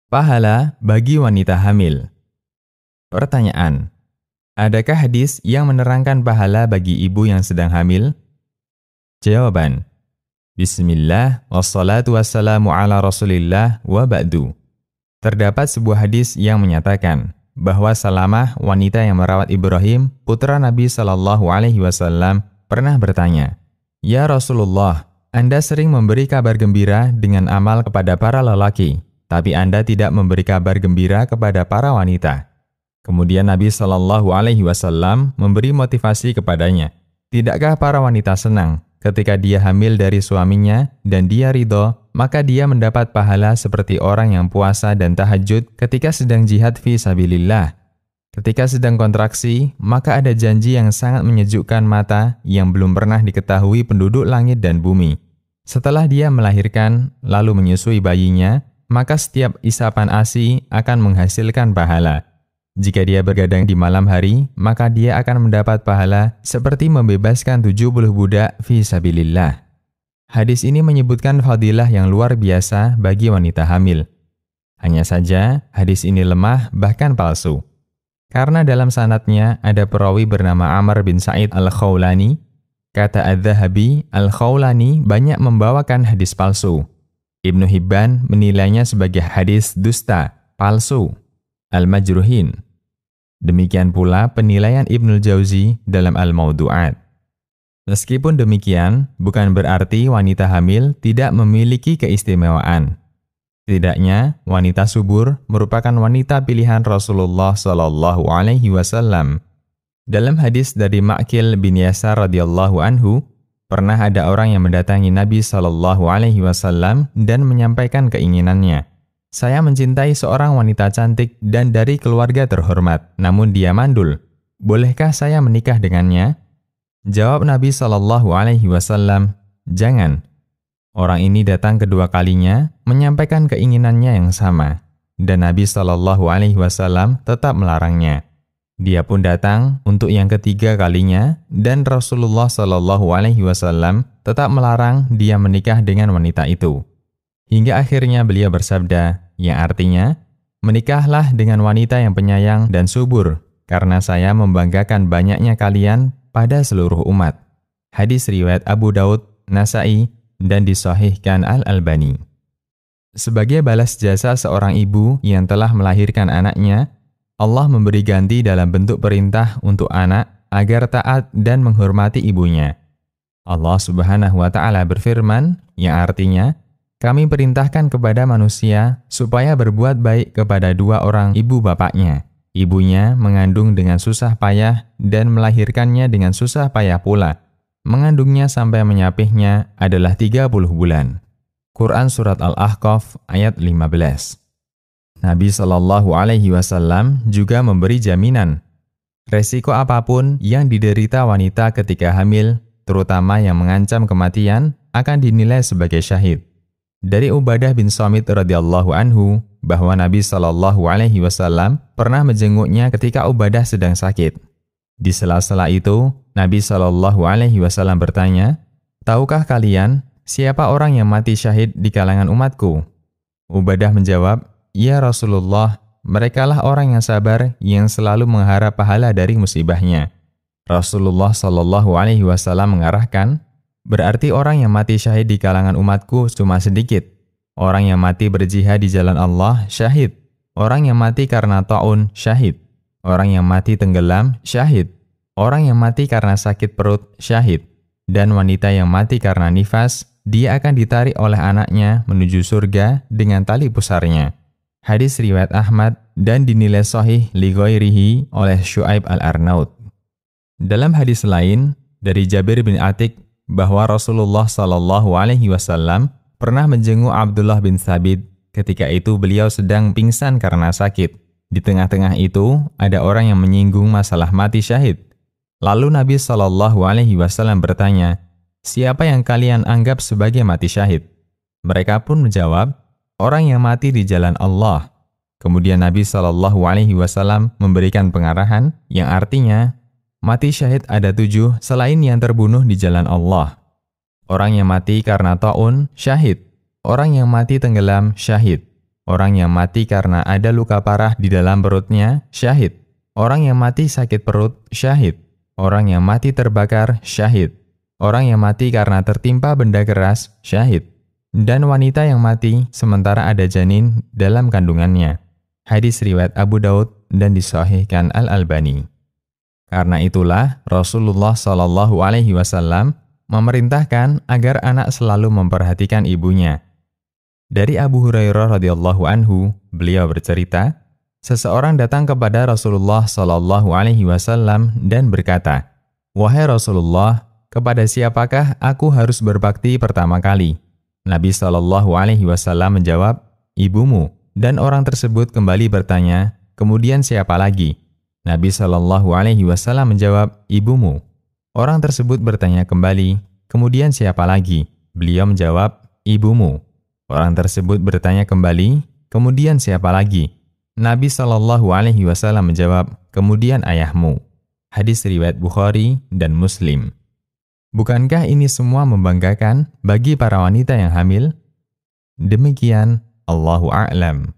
Pahala bagi wanita hamil. Pertanyaan: adakah hadis yang menerangkan pahala bagi ibu yang sedang hamil? Jawaban: Bismillah, wassalatu wassalamu ala rasulillah wa ba'du. Terdapat sebuah hadis yang menyatakan bahwa Salamah, wanita yang merawat Ibrahim, putra Nabi Shallallahu Alaihi Wasallam, pernah bertanya, "Ya Rasulullah, Anda sering memberi kabar gembira dengan amal kepada para lelaki, tapi Anda tidak memberi kabar gembira kepada para wanita." Kemudian Nabi Shallallahu Alaihi Wasallam memberi motivasi kepadanya. Tidakkah para wanita senang ketika dia hamil dari suaminya dan dia ridho, maka dia mendapat pahala seperti orang yang puasa dan tahajud ketika sedang jihad fi sabilillah. Ketika sedang kontraksi, maka ada janji yang sangat menyejukkan mata yang belum pernah diketahui penduduk langit dan bumi. Setelah dia melahirkan, lalu menyusui bayinya, maka setiap isapan ASI akan menghasilkan pahala. Jika dia bergadang di malam hari, maka dia akan mendapat pahala seperti membebaskan 70 budak fi sabilillah. Hadis ini menyebutkan fadilah yang luar biasa bagi wanita hamil. Hanya saja, hadis ini lemah bahkan palsu. Karena dalam sanadnya ada perawi bernama Amr bin Sa'id al-Khawlani. Kata Adz-Dzahabi, al-Khawlani banyak membawakan hadis palsu. Ibnu Hibban menilainya sebagai hadis dusta, palsu, al-majruhin. Demikian pula penilaian Ibnul Jauzi dalam Al-Mawdu'at. Meskipun demikian, bukan berarti wanita hamil tidak memiliki keistimewaan. Setidaknya, wanita subur merupakan wanita pilihan Rasulullah Shallallahu Alaihi Wasallam. Dalam hadis dari Ma'qil bin Yasar radhiyallahu anhu, pernah ada orang yang mendatangi Nabi Shallallahu Alaihi Wasallam dan menyampaikan keinginannya. Saya mencintai seorang wanita cantik dan dari keluarga terhormat, namun dia mandul. Bolehkah saya menikah dengannya? Jawab Nabi Shallallahu Alaihi Wasallam, jangan. Orang ini datang kedua kalinya, menyampaikan keinginannya yang sama, dan Nabi Shallallahu Alaihi Wasallam tetap melarangnya. Dia pun datang untuk yang ketiga kalinya, dan Rasulullah Shallallahu Alaihi Wasallam tetap melarang dia menikah dengan wanita itu. Hingga akhirnya beliau bersabda, yang artinya, menikahlah dengan wanita yang penyayang dan subur, karena saya membanggakan banyaknya kalian pada seluruh umat. Hadis riwayat Abu Daud, Nasa'i, dan disahihkan Al-Albani. Sebagai balas jasa seorang ibu yang telah melahirkan anaknya, Allah memberi ganti dalam bentuk perintah untuk anak agar taat dan menghormati ibunya. Allah Subhanahu wa Ta'ala berfirman, yang artinya, kami perintahkan kepada manusia supaya berbuat baik kepada dua orang ibu bapaknya. Ibunya mengandung dengan susah payah dan melahirkannya dengan susah payah pula. Mengandungnya sampai menyapihnya adalah 30 bulan. Quran Surat Al-Ahqaf ayat 15. Nabi Shallallahu Alaihi Wasallam juga memberi jaminan. Resiko apapun yang diderita wanita ketika hamil, terutama yang mengancam kematian, akan dinilai sebagai syahid. Dari Ubadah bin Samit radhiyallahu anhu, bahwa Nabi Shallallahu Alaihi Wasallam pernah menjenguknya ketika Ubadah sedang sakit. Di sela-sela itu, Nabi Shallallahu Alaihi Wasallam bertanya, tahukah kalian siapa orang yang mati syahid di kalangan umatku? Ubadah menjawab, ya Rasulullah, merekalah orang yang sabar yang selalu mengharap pahala dari musibahnya. Rasulullah Shallallahu Alaihi Wasallam mengarahkan, berarti orang yang mati syahid di kalangan umatku cuma sedikit. Orang yang mati berjihad di jalan Allah, syahid. Orang yang mati karena ta'un, syahid. Orang yang mati tenggelam, syahid. Orang yang mati karena sakit perut, syahid. Dan wanita yang mati karena nifas, dia akan ditarik oleh anaknya menuju surga dengan tali pusarnya. Hadis riwayat Ahmad dan dinilai sahih li ghairihi oleh Syu'aib al-Arnaud. Dalam hadis lain, dari Jabir bin Atik, bahwa Rasulullah Shallallahu Alaihi Wasallam pernah menjenguk Abdullah bin Thabit. Ketika itu beliau sedang pingsan karena sakit. Di tengah-tengah itu ada orang yang menyinggung masalah mati syahid. Lalu Nabi Shallallahu Alaihi Wasallam bertanya, siapa yang kalian anggap sebagai mati syahid? Mereka pun menjawab, orang yang mati di jalan Allah. Kemudian Nabi Shallallahu Alaihi Wasallam memberikan pengarahan yang artinya, mati syahid ada 7 selain yang terbunuh di jalan Allah. Orang yang mati karena ta'un, syahid. Orang yang mati tenggelam, syahid. Orang yang mati karena ada luka parah di dalam perutnya, syahid. Orang yang mati sakit perut, syahid. Orang yang mati terbakar, syahid. Orang yang mati karena tertimpa benda keras, syahid. Dan wanita yang mati sementara ada janin dalam kandungannya. Hadis riwayat Abu Daud dan disahihkan Al-Albani. Karena itulah Rasulullah SAW memerintahkan agar anak selalu memperhatikan ibunya. Dari Abu Hurairah radhiyallahu anhu, beliau bercerita, seseorang datang kepada Rasulullah SAW dan berkata, "Wahai Rasulullah, kepada siapakah aku harus berbakti pertama kali?" Nabi SAW menjawab, "Ibumu." Dan orang tersebut kembali bertanya, "Kemudian siapa lagi?" Nabi SAW menjawab, "Ibumu." Orang tersebut bertanya kembali, "Kemudian siapa lagi?" Beliau menjawab, "Ibumu." Orang tersebut bertanya kembali, "Kemudian siapa lagi?" Nabi SAW menjawab, "Kemudian ayahmu." Hadis riwayat Bukhari dan Muslim. Bukankah ini semua membanggakan bagi para wanita yang hamil? Demikian, Allahu a'lam.